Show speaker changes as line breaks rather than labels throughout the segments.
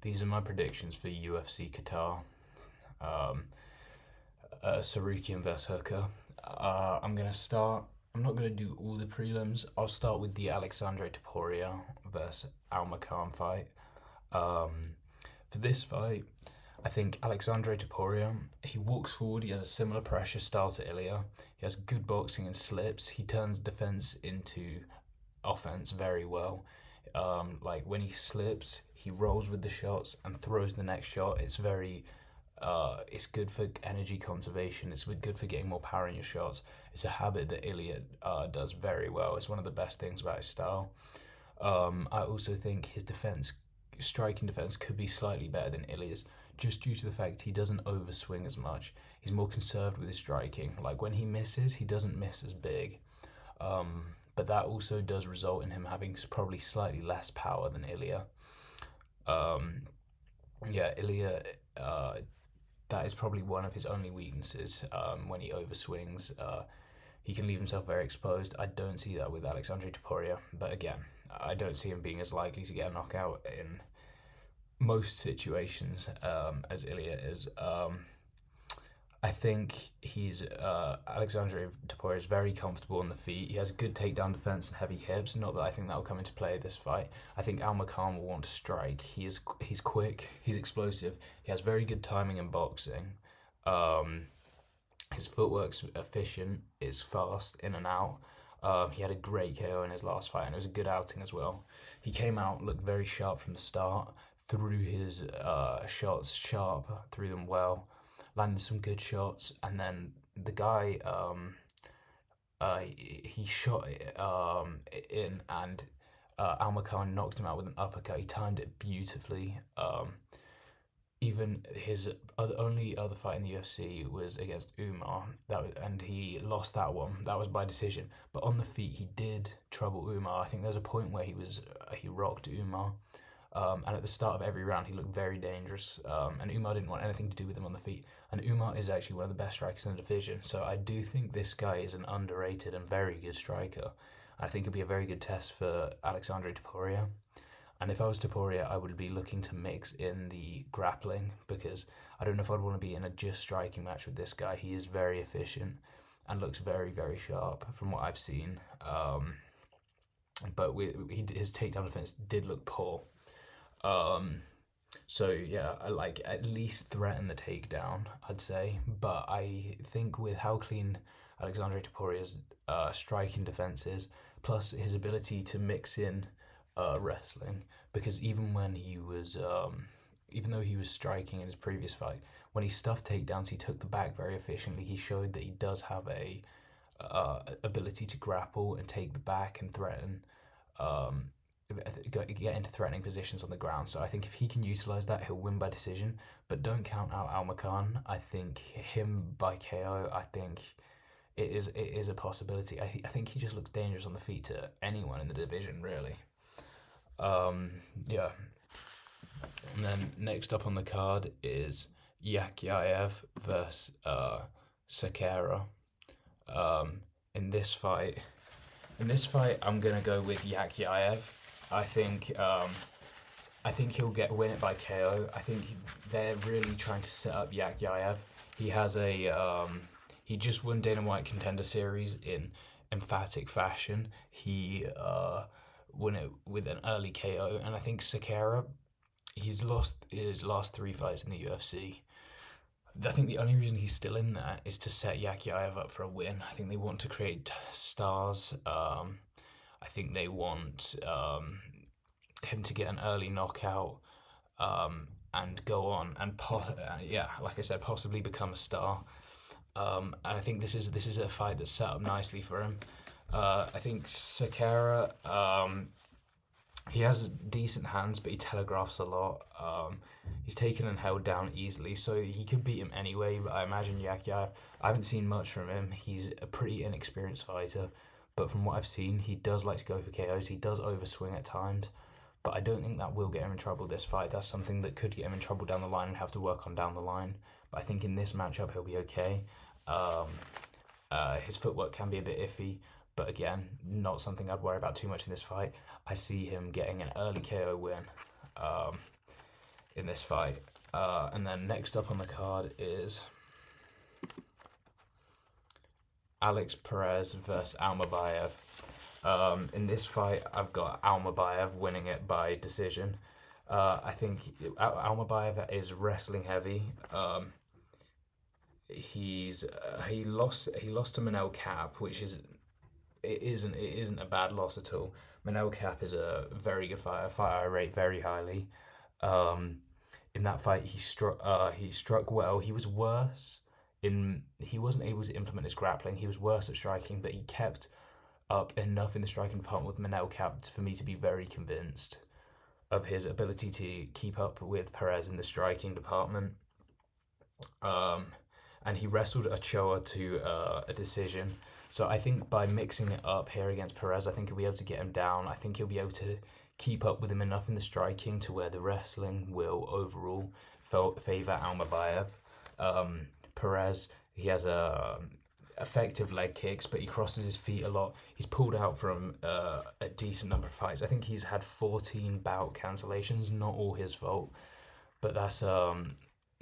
these are my predictions for UFC Qatar. Um, Tsarukyan versus Hooker. I'm gonna start. I'm not gonna do all the prelims. I'll start with the Alexandre Topuria versus Almacan fight. Um, for this fight, I think Alexandre Topuria, he walks forward, he has a similar pressure style to Ilya. He has good boxing and slips. He turns defense into offense very well. Like when he slips, he rolls with the shots and throws the next shot. It's good for energy conservation. It's good for getting more power in your shots. It's a habit that Ilya does very well. It's one of the best things about his style. I also think his striking defense, could be slightly better than Ilya's, just due to the fact he doesn't overswing as much. He's more conserved with his striking. Like when he misses, he doesn't miss as big. But that also does result in him having probably slightly less power than Ilya. Um, yeah, Ilya, that is probably one of his only weaknesses. When he overswings, he can leave himself very exposed. I don't see that with Alexandre Topuria, but again, I don't see him being as likely to get a knockout in most situations as Ilya is. I think he's Alexandre Topuria is very comfortable on the feet. He has good takedown defense and heavy hips. Not that I think that will come into play this fight. I think Al Makhan will want to strike. He's quick. He's explosive. He has very good timing in boxing. His footwork's efficient. It's fast in and out. He had a great KO in his last fight, and it was a good outing as well. He came out, looked very sharp from the start, threw his shots sharp, threw them well, landed some good shots, and then the guy he shot in, and Almacan knocked him out with an uppercut. He timed it beautifully. Even his only other fight in the UFC was against Umar, and he lost that one. That was by decision. But on the feet, he did trouble Umar. I think there was a point where he rocked Umar. And at the start of every round, he looked very dangerous. And Umar didn't want anything to do with him on the feet. And Umar is actually one of the best strikers in the division. So I do think this guy is an underrated and very good striker. I think it'd be a very good test for Alexandre Topuria. And if I was Topuria, I would be looking to mix in the grappling, because I don't know if I'd want to be in a just striking match with this guy. He is very efficient and looks very, very sharp from what I've seen. But his takedown defense did look poor. So yeah, I like at least threaten the takedown, I'd say. But I think with how clean Alexandre Topuria's striking defense is, plus his ability to mix in wrestling, because even though he was striking in his previous fight, when he stuffed takedowns, he took the back very efficiently. He showed that he does have a ability to grapple and take the back and threaten. Get into threatening positions on the ground. So I think if he can utilize that, he'll win by decision. But don't count out Al Makhan. I think him by KO. I think it is a possibility. I think he just looks dangerous on the feet to anyone in the division, really. Yeah. And then next up on the card is Yakyaev versus Sakara. In this fight, I'm gonna go with Yakyaev. I think he'll win it by KO. I think they're really trying to set up Yakyaev. He just won Dana White Contender Series in emphatic fashion. He won it with an early KO, and I think Sakara, he's lost his last 3 fights in the UFC. I think the only reason he's still in there is to set Yakyaev up for a win. I think they want to create stars. I think they want him to get an early knockout and go on and like I said, possibly become a star. And I think this is a fight that's set up nicely for him. I think Sakara, he has decent hands, but he telegraphs a lot. He's taken and held down easily, so he could beat him anyway. But I imagine Yakyaev, I haven't seen much from him. He's a pretty inexperienced fighter, but from what I've seen, he does like to go for KOs. He does overswing at times, but I don't think that will get him in trouble this fight. That's something that could get him in trouble down the line and have to work on down the line. But I think in this matchup, he'll be okay. His footwork can be a bit iffy, but again, not something I'd worry about too much in this fight. I see him getting an early KO win. in this fight. And then next up on the card is Alex Perez versus Almabayev. In this fight, I've got Almabayev winning it by decision. I think Almabayev is wrestling heavy. He lost to Manel Cap, which isn't a bad loss at all. Manel Cap is a very good fighter I rate very highly. In that fight, he struck well. He wasn't able to implement his grappling. He was worse at striking, but he kept up enough in the striking department with Manel Cap for me to be very convinced of his ability to keep up with Perez in the striking department. And he wrestled Ochoa to a decision. So I think by mixing it up here against Perez, I think he'll be able to get him down. I think he'll be able to keep up with him enough in the striking to where the wrestling will overall favour Almabayev. Perez, he has effective leg kicks, but he crosses his feet a lot. He's pulled out from a decent number of fights. I think he's had 14 bout cancellations, not all his fault, but that's a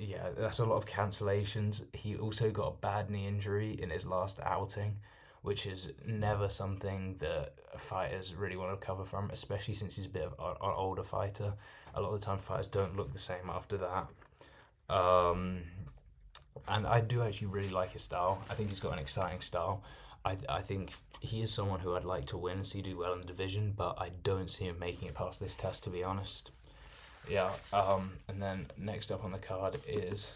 lot of cancellations. He also got a bad knee injury in his last outing, which is never something that fighters really want to recover from, especially since he's a bit of an older fighter. A lot of the time fighters don't look the same after that. And I do actually really like his style. I think he's got an exciting style. I think he is someone who I'd like to win and see do well in the division, but I don't see him making it past this test, to be honest. Yeah, and then next up on the card is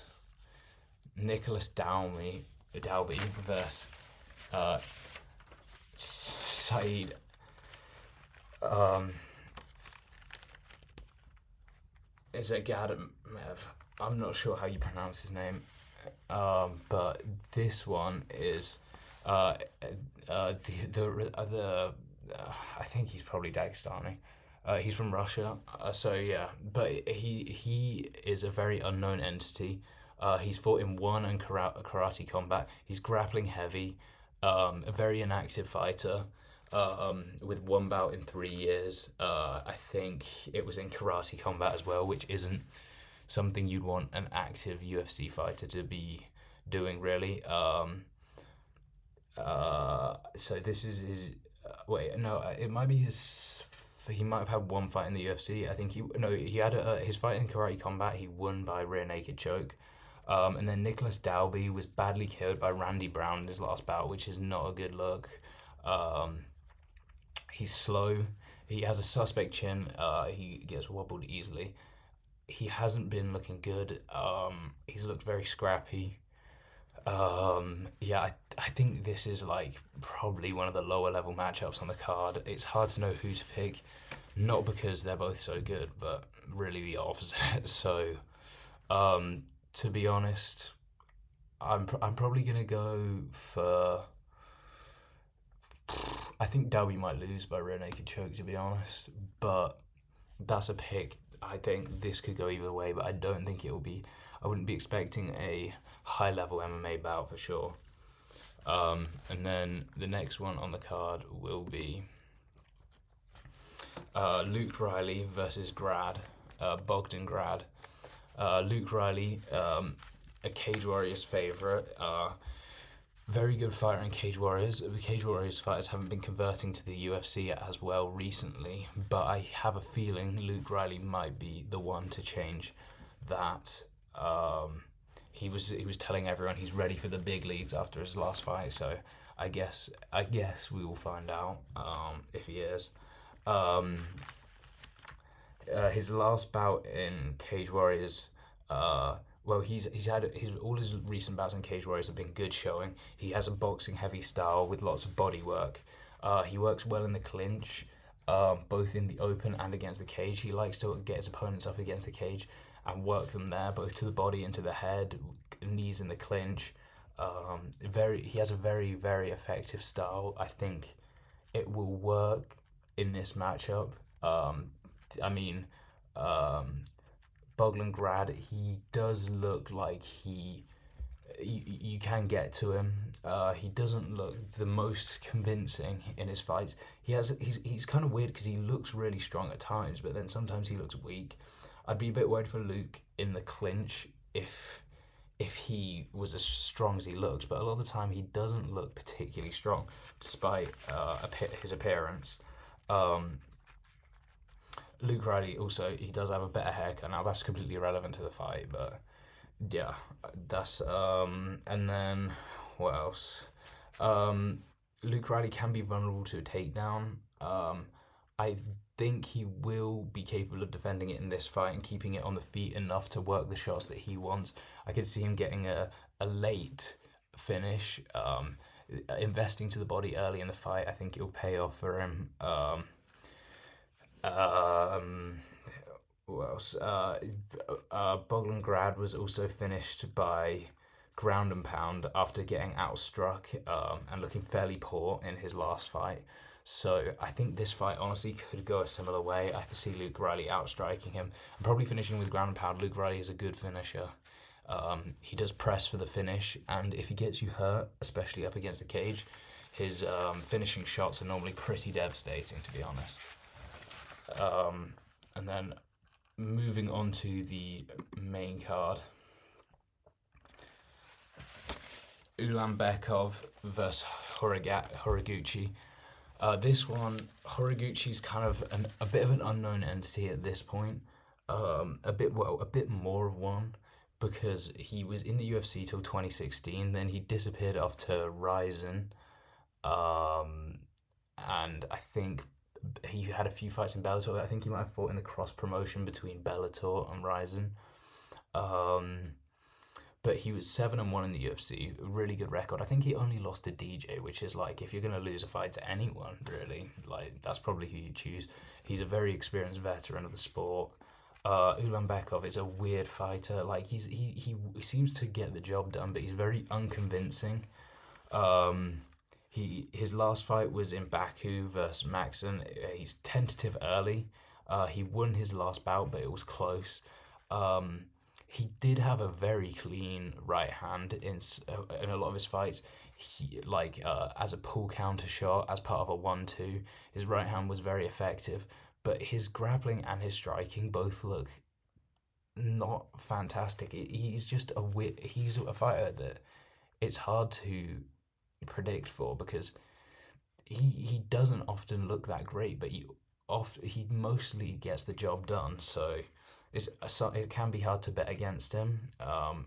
Nicholas Dalby versus Said is it Gadamev? I'm not sure how you pronounce his name, but this one is I think he's probably Dagestani. He's from Russia, so yeah, but he is a very unknown entity. He's fought in one and karate combat. He's grappling heavy, a very inactive fighter, with one bout in 3 years. I think it was in karate combat as well, which isn't something you'd want an active UFC fighter to be doing, really. So this is his. It might be his. He might have had one fight in the UFC. I think he had his fight in karate combat. He won by rear naked choke. And then Nicholas Dalby was badly killed by Randy Brown in his last bout, which is not a good look. He's slow. He has a suspect chin. He gets wobbled easily. He hasn't been looking good. He's looked very scrappy. I think this is like probably one of the lower level matchups on the card. It's hard to know who to pick, not because they're both so good, but really the opposite. So, to be honest, I'm probably gonna go for. I think Dalby might lose by rear naked choke, to be honest, but that's a pick. I think this could go either way, but I don't think it will be. I wouldn't be expecting a high-level MMA bout for sure. And then the next one on the card will be Luke Riley versus Bogdan Grad. Luke Riley, a Cage Warriors favourite. Very good fighter in Cage Warriors. The Cage Warriors fighters haven't been converting to the UFC as well recently, but I have a feeling Luke Riley might be the one to change that. He was telling everyone he's ready for the big leagues after his last fight, so I guess we will find out if he is. His last bout in Cage Warriors, he's had all his recent bouts in Cage Warriors have been good showing. He has a boxing heavy style with lots of body work. He works well in the clinch, both in the open and against the cage. He likes to get his opponents up against the cage and work them there, both to the body and to the head, knees in the clinch. He has a very, very effective style. I think it will work in this matchup. Bogdan Grad, he does look like he you can get to him. He doesn't look the most convincing in his fights. He's kind of weird because he looks really strong at times, but then sometimes he looks weak. I'd be a bit worried for Luke in the clinch if he was as strong as he looks, but a lot of the time he doesn't look particularly strong, despite his appearance. Luke Riley also, he does have a better haircut. Now that's completely irrelevant to the fight, but yeah, that's and then what else? Luke Riley can be vulnerable to a takedown. I think he will be capable of defending it in this fight and keeping it on the feet enough to work the shots that he wants. I could see him getting a late finish, investing to the body early in the fight. I think it'll pay off for him. What else? Bogdan was also finished by ground and pound after getting outstruck and looking fairly poor in his last fight. So I think this fight honestly could go a similar way. I see Luke Riley outstriking him and probably finishing with ground and pound. Luke Riley is a good finisher. He does press for the finish, and if he gets you hurt, especially up against the cage, his finishing shots are normally pretty devastating, to be honest. And then moving on to the main card, Ulanbekov versus Horiguchi. This one, Horiguchi's kind of a bit of an unknown entity at this point. A bit more of one, because he was in the UFC till 2016. Then he disappeared off to Ryzen, and I think he had a few fights in Bellator. I think he might have fought in the cross promotion between Bellator and Ryzen. But he was 7-1 in the UFC, really good record. I think he only lost to DJ, which is like, if you're gonna lose a fight to anyone, really, like that's probably who you choose. He's a very experienced veteran of the sport. Ulanbekov is a weird fighter. Like he seems to get the job done, but he's very unconvincing. His last fight was in Baku versus Maxon. He's tentative early. He won his last bout, but it was close. He did have a very clean right hand in a lot of his fights. He as a pull counter shot, as part of a 1-2, his right hand was very effective. But his grappling and his striking both look not fantastic. He's just he's a fighter that it's hard to predict for, because he doesn't often look that great, but he mostly gets the job done. So it can be hard to bet against him,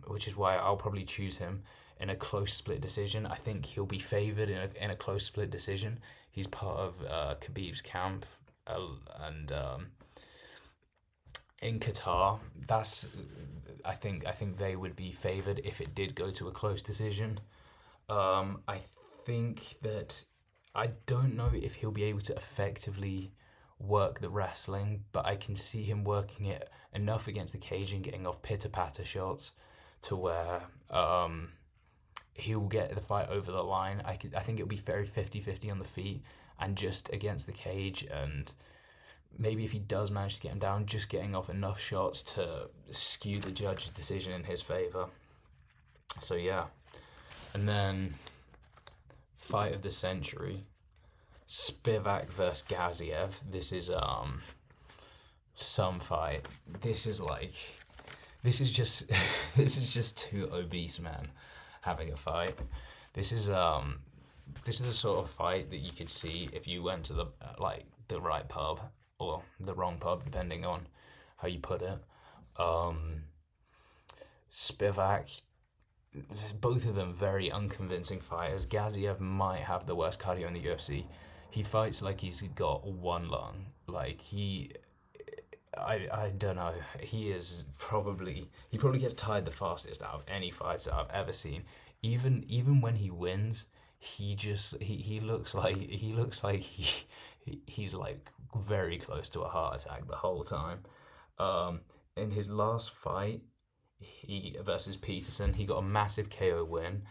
which is why I'll probably choose him in a close split decision. I think he'll be favoured in a close split decision. He's part of Khabib's camp, and in Qatar, I think they would be favoured if it did go to a close decision. I think that I don't know if he'll be able to effectively work the wrestling, but I can see him working it enough against the cage and getting off pitter-patter shots to where he'll get the fight over the line. I think it'll be very 50-50 on the feet and just against the cage, and maybe if he does manage to get him down, just getting off enough shots to skew the judge's decision in his favour. So yeah. And then fight of the century, Spivak versus Gaziev. This is some fight. This is just two obese men having a fight. This is the sort of fight that you could see if you went to the right pub or the wrong pub, depending on how you put it. Spivak, both of them very unconvincing fighters. Gaziev might have the worst cardio in the UFC. He fights like he's got one lung. Like I don't know. He probably gets tired the fastest out of any fighter I've ever seen. Even when he wins, he looks like he's like very close to a heart attack the whole time. In his last fight, versus Peterson, he got a massive KO win,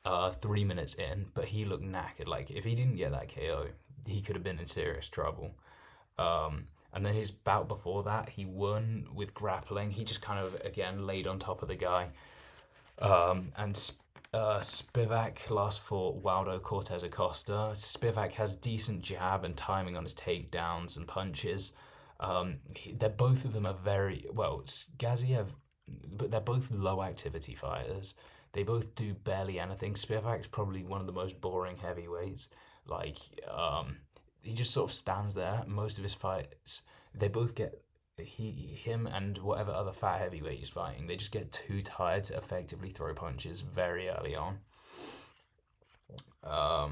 3 minutes in, but he looked knackered. Like if he didn't get that KO, he could have been in serious trouble. And then his bout before that, he won with grappling. He just kind of again laid on top of the guy. And Spivak last fought Waldo Cortez Acosta. Spivak has decent jab and timing on his takedowns and punches. They're both of them are very well. It's Gaziev, but they're both low activity fighters. They both do barely anything. Spivak's probably one of the most boring heavyweights. Like, he just sort of stands there. Most of his fights, they both get him and whatever other fat heavyweight he's fighting. They just get too tired to effectively throw punches very early on. I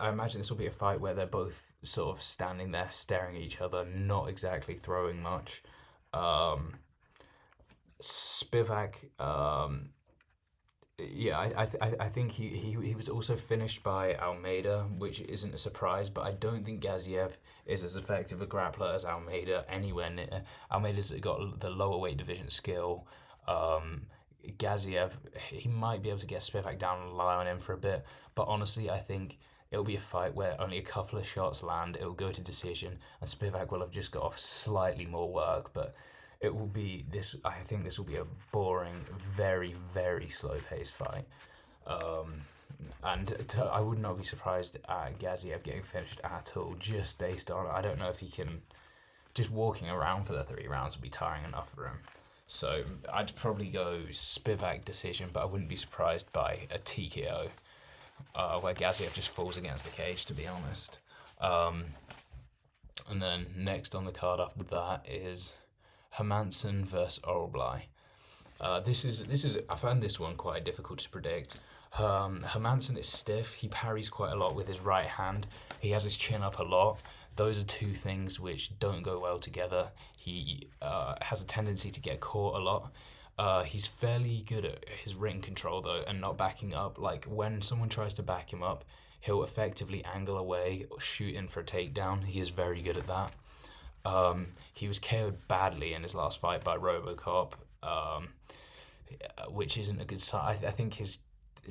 imagine this will be a fight where they're both sort of standing there staring at each other, not exactly throwing much. Spivak, yeah, I think he was also finished by Almeida, which isn't a surprise, but I don't think Gaziev is as effective a grappler as Almeida anywhere near. Almeida's got the lower weight division skill. Gaziev, he might be able to get Spivak down and lie on him for a bit, but honestly, I think it'll be a fight where only a couple of shots land, it'll go to decision, and Spivak will have just got off slightly more work, but it will be this. I think this will be a boring, very, very slow-paced fight. I would not be surprised at Gaziev getting finished at all, just based on, I don't know if he can, just walking around for the 3 rounds would be tiring enough for him. So I'd probably go Spivak decision, but I wouldn't be surprised by a TKO, where Gaziev just falls against the cage, to be honest. And then next on the card after that is Hermansson versus Orlby. This is I found this one quite difficult to predict. Hermansson is stiff. He parries quite a lot with his right hand. He has his chin up a lot. Those are two things which don't go well together. He has a tendency to get caught a lot. He's fairly good at his ring control though, and not backing up. Like when someone tries to back him up, he'll effectively angle away or shoot in for a takedown. He is very good at that. He was KO'd badly in his last fight by Robocop, which isn't a good sign. I think his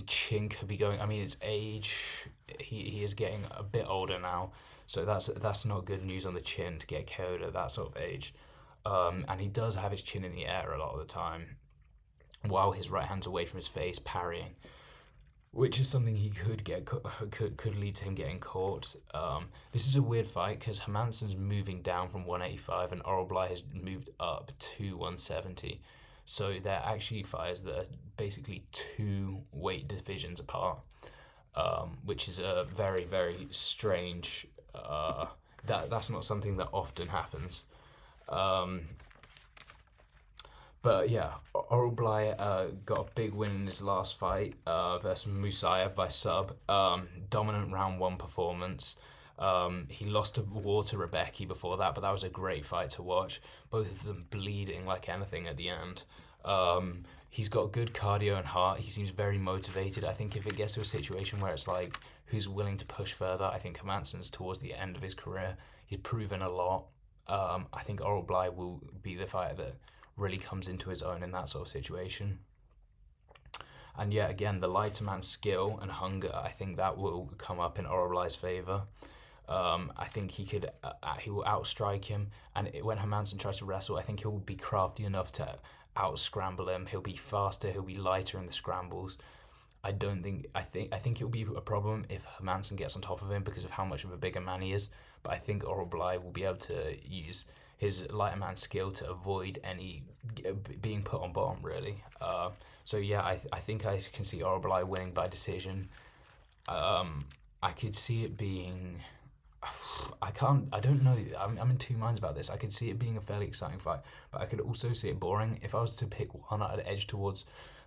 chin could be going. I mean, his age. He is getting a bit older now, so that's not good news on the chin to get KO'd at that sort of age. And he does have his chin in the air a lot of the time, while his right hand's away from his face, parrying, which is something he could get could lead to him getting caught. This is a weird fight because Hermansson's moving down from 185 and Orlby has moved up to 170. So they're actually fighters that are basically 2 weight divisions apart, which is a very, very strange. That's not something that often happens. But yeah, Orlby got a big win in his last fight versus Musayev by sub. Dominant round 1 performance. He lost a war to Rebecki before that, but that was a great fight to watch. Both of them bleeding like anything at the end. He's got good cardio and heart. He seems very motivated. I think if it gets to a situation where it's like, who's willing to push further, I think Hermansson's towards the end of his career. He's proven a lot. I think Orlby will be the fighter that really comes into his own in that sort of situation. And yet again, the lighter man's skill and hunger, I think that will come up in Orlby's favour. I think he will outstrike him, and when Hermansson tries to wrestle, I think he'll be crafty enough to out-scramble him. He'll be faster, he'll be lighter in the scrambles. I think it'll be a problem if Hermansson gets on top of him because of how much of a bigger man he is, but I think Orlby will be able to use his lighter man skill to avoid any being put on bottom, really. So yeah, I think I can see Orlby winning by decision. I could see it being. I don't know. I'm in 2 minds about this. I could see it being a fairly exciting fight, but I could also see it boring. If I was to pick one, I'd edge towards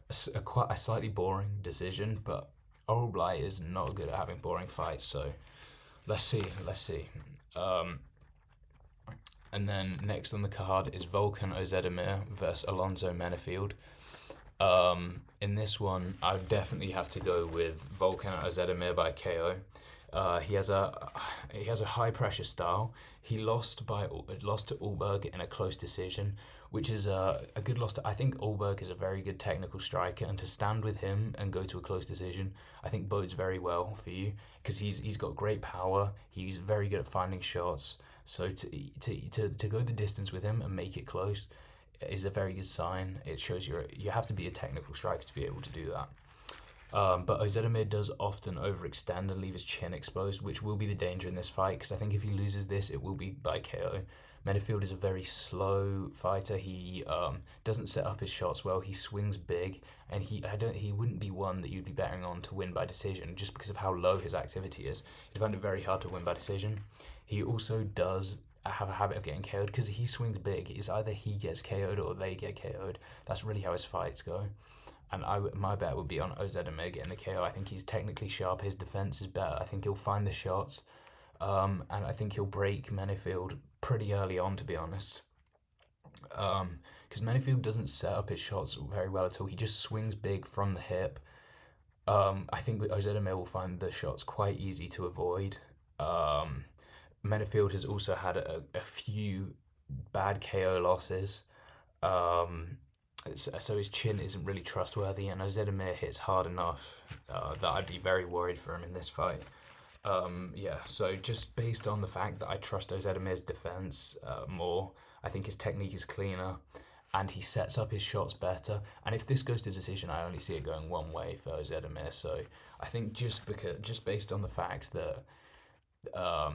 a slightly boring decision. But Orlby is not good at having boring fights, so let's see. And then next on the card is Volkan Ozdemir versus Alonzo Menefield. In this one, I would definitely have to go with Volkan Ozdemir by KO. He has a high pressure style. He lost to Ulberg in a close decision, which is a good loss. I think Ulberg is a very good technical striker, and to stand with him and go to a close decision, I think bodes very well for you because he's got great power. He's very good at finding shots. So to go the distance with him and make it close, is a very good sign. It shows you have to be a technical striker to be able to do that. But Ozedemir does often overextend and leave his chin exposed, which will be the danger in this fight, because I think if he loses this, it will be by KO. Menifield is a very slow fighter. He doesn't set up his shots well. He swings big, and he wouldn't be one that you'd be betting on to win by decision just because of how low his activity is. He'd find it very hard to win by decision. He also does have a habit of getting KO'd because he swings big. It's either he gets KO'd or they get KO'd. That's really how his fights go. And my bet would be on Ozedemir getting the KO. I think he's technically sharp. His defense is better. I think he'll find the shots. And I think he'll break Menifield pretty early on, to be honest. Because Menifield doesn't set up his shots very well at all. He just swings big from the hip. I think Ozedemir will find the shots quite easy to avoid. Menifield has also had a few bad KO losses. So his chin isn't really trustworthy, and Ozedemir hits hard enough that I'd be very worried for him in this fight. So just based on the fact that I trust Ozedemir's defense more, I think his technique is cleaner, and he sets up his shots better. And if this goes to decision, I only see it going one way for Ozedemir. So I think just based on the fact that I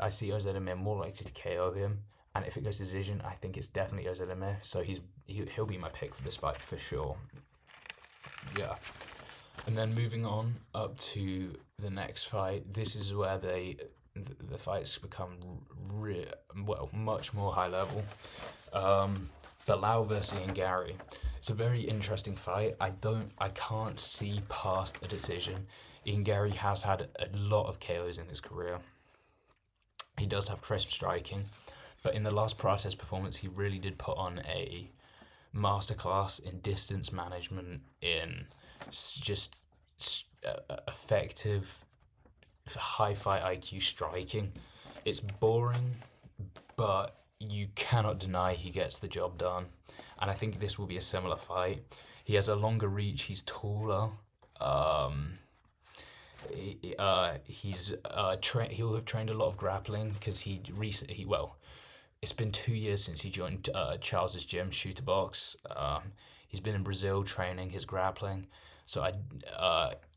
see Ozedemir more likely to KO him. And if it goes to decision, I think it's definitely Ozedemir. So he'll be my pick for this fight for sure. Yeah. And then moving on up to the next fight, this is where the fights become much more high level. Bilal versus Ian Gary. It's a very interesting fight. I can't see past a decision. Ian Gary has had a lot of KOs in his career. He does have crisp striking. But in the last Prates performance, he really did put on a masterclass in distance management, in just effective, high fight IQ striking. It's boring, but you cannot deny he gets the job done. And I think this will be a similar fight. He has a longer reach. He's taller. He'll have trained a lot of grappling because it's been 2 years since he joined Charles's gym, Shooter Box. He's been in Brazil training his grappling. So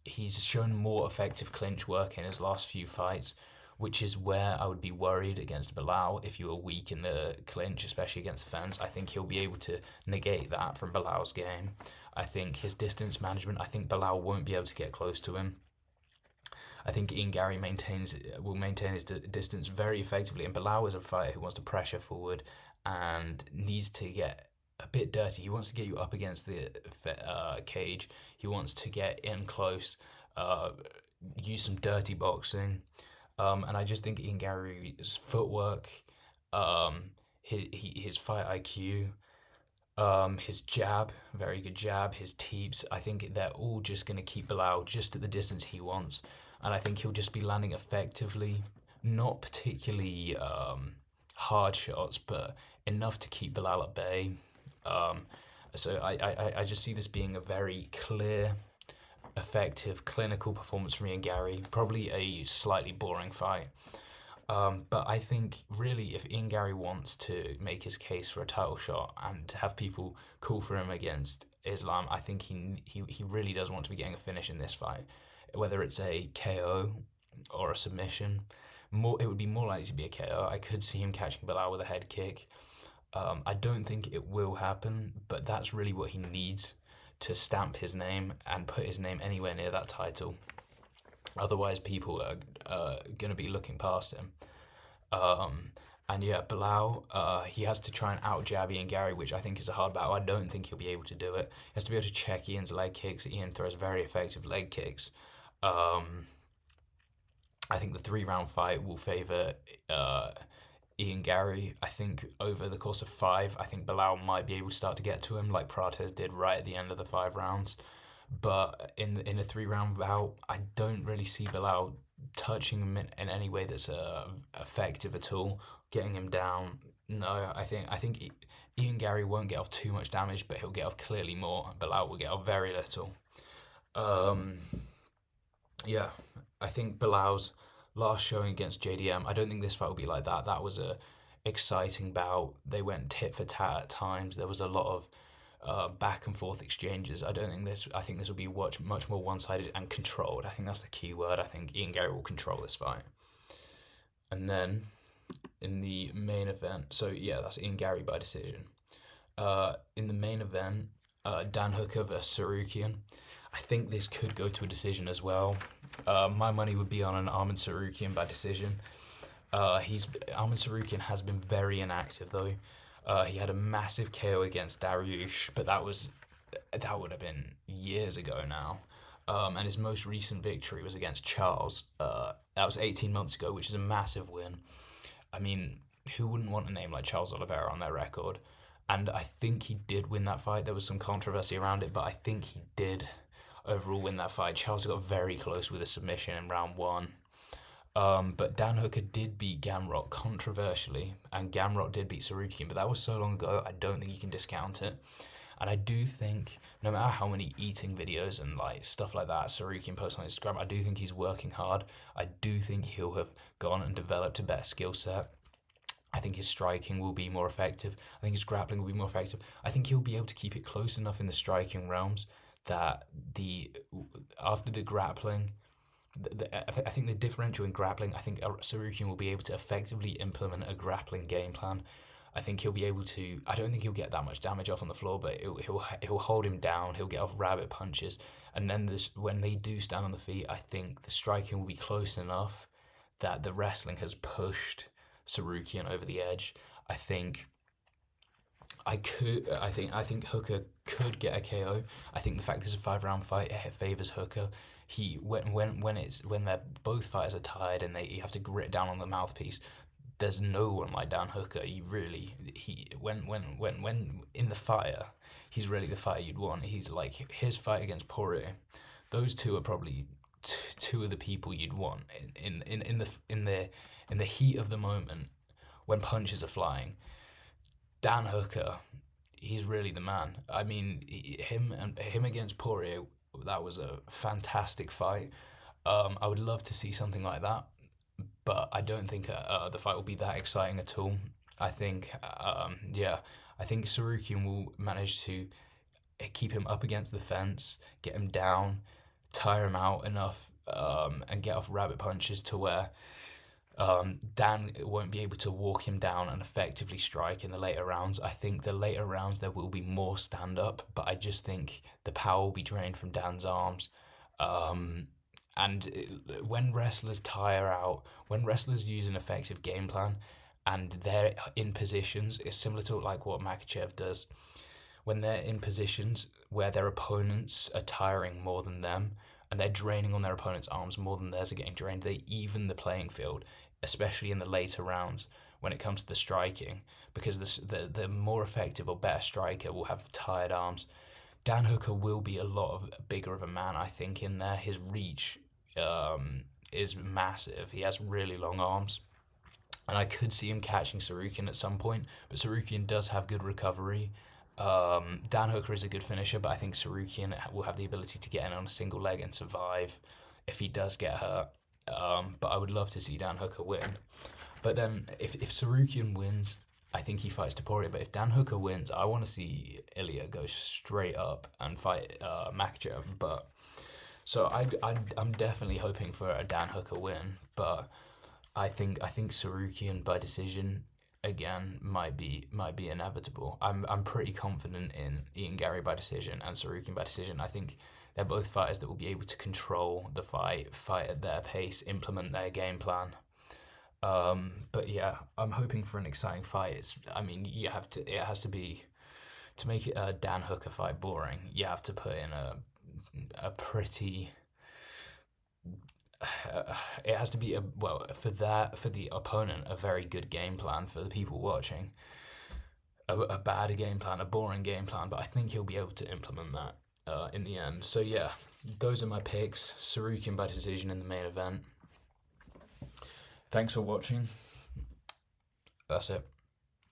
he's shown more effective clinch work in his last few fights, which is where I would be worried against Bilal if you were weak in the clinch, especially against the fence. I think he'll be able to negate that from Bilal's game. I think his distance management, I think Bilal won't be able to get close to him. I think Ian Gary will maintain his distance very effectively, and Bilal is a fighter who wants to pressure forward and needs to get a bit dirty. He wants to get you up against the cage. He wants to get in close, use some dirty boxing, and I just think Ian Gary's footwork, his fight IQ, his jab, very good jab, his teeps, I think they're all just going to keep Bilal just at the distance he wants. And I think he'll just be landing effectively, not particularly hard shots, but enough to keep Bilal at bay. So I just see this being a very clear, effective, clinical performance from Ian Gary. Probably a slightly boring fight. But I think really if Ian Gary wants to make his case for a title shot and to have people call for him against Islam, I think he really does want to be getting a finish in this fight. Whether it's a KO or a submission, it would be more likely to be a KO. I could see him catching Bilal with a head kick. I don't think it will happen, but that's really what he needs to stamp his name and put his name anywhere near that title. Otherwise, people are going to be looking past him. And yeah, Bilal, he has to try and out-jab Ian Gary, which I think is a hard battle. I don't think he'll be able to do it. He has to be able to check Ian's leg kicks. Ian throws very effective leg kicks. I think the 3-round fight will favour Ian Gary. I think over the course of 5, I think Bilal might be able to start to get to him like Prates did right at the end of the 5 rounds. But in a 3-round bout, I don't really see Bilal touching him in any way that's effective at all, getting him down. No, I think Ian Gary won't get off too much damage, but he'll get off clearly more. Bilal will get off very little. Yeah, I think Bilal's last showing against JDM, I don't think this fight will be like that. That was exciting bout. They went tit for tat at times. There was a lot of back and forth exchanges. I think this will be much more one-sided and controlled. I think that's the key word. I think Ian Gary will control this fight. And then in the main event, so yeah, that's Ian Gary by decision. In the main event, Dan Hooker versus Tsarukyan. I think this could go to a decision as well. My money would be on an Arman Tsarukyan by decision. Arman Tsarukyan has been very inactive though. He had a massive KO against Dariush, but that would have been years ago now. And his most recent victory was against Charles. That was 18 months ago, which is a massive win. I mean, who wouldn't want a name like Charles Oliveira on their record? And I think he did win that fight. There was some controversy around it, but I think he did overall win that fight. Charles got very close with a submission in round 1. But Dan Hooker did beat Gamrot controversially, and Gamrot did beat Tsarukyan, but that was so long ago, I don't think you can discount it. And I do think, no matter how many eating videos and like stuff like that Tsarukyan posts on Instagram, I do think he's working hard. I do think he'll have gone and developed a better skill set. I think his striking will be more effective. I think his grappling will be more effective. I think he'll be able to keep it close enough in the striking realms that after the grappling, I think the differential in grappling, I think Tsarukyan will be able to effectively implement a grappling game plan. I think he'll be able to. I don't think he'll get that much damage off on the floor, but he'll hold him down. He'll get off rabbit punches, and then when they do stand on the feet, I think the striking will be close enough that the wrestling has pushed Tsarukyan over the edge. I think Hooker could get a KO. I think the fact it's a 5-round fight, it favors Hooker. When they're both fighters are tired and you have to grit down on the mouthpiece. There's no one like Dan Hooker. When in the fire, he's really the fighter you'd want. He's like his fight against Poirier. Those two are probably two of the people you'd want in the heat of the moment when punches are flying. Dan Hooker, he's really the man. I mean, him against Poirier, that was a fantastic fight. I would love to see something like that, but I don't think the fight will be that exciting at all. I think, I think Tsarukyan will manage to keep him up against the fence, get him down, tire him out enough, and get off rabbit punches to where Dan won't be able to walk him down and effectively strike in the later rounds. I think the later rounds there will be more stand-up, but I just think the power will be drained from Dan's arms. When wrestlers tire out, when wrestlers use an effective game plan and they're in positions, it's similar to like what Makhachev does. When they're in positions where their opponents are tiring more than them and they're draining on their opponent's arms more than theirs are getting drained, they even the playing field, especially in the later rounds when it comes to the striking, because the more effective or better striker will have tired arms. Dan Hooker will be a lot bigger of a man, I think, in there. His reach is massive. He has really long arms. And I could see him catching Tsarukyan at some point, but Tsarukyan does have good recovery. Dan Hooker is a good finisher, but I think Tsarukyan will have the ability to get in on a single leg and survive if he does get hurt. But I would love to see Dan Hooker win. But then if Tsarukyan wins, I think he fights Topuria. But if Dan Hooker wins, I want to see Ilya go straight up and fight Makhachev. But so I'm definitely hoping for a Dan Hooker win. But I think Tsarukyan by decision again might be inevitable. I'm pretty confident in Ian Gary by decision and Tsarukyan by decision. I think they're both fighters that will be able to control the fight at their pace, implement their game plan. But yeah, I'm hoping for an exciting fight. It has to be, to make it a Dan Hooker fight boring, you have to put in a pretty, it has to be for the opponent, a very good game plan. For the people watching, a bad game plan, a boring game plan, but I think he'll be able to implement that in the end. So yeah, those are my picks. Tsarukyan by decision in the main event. Thanks for watching. That's it.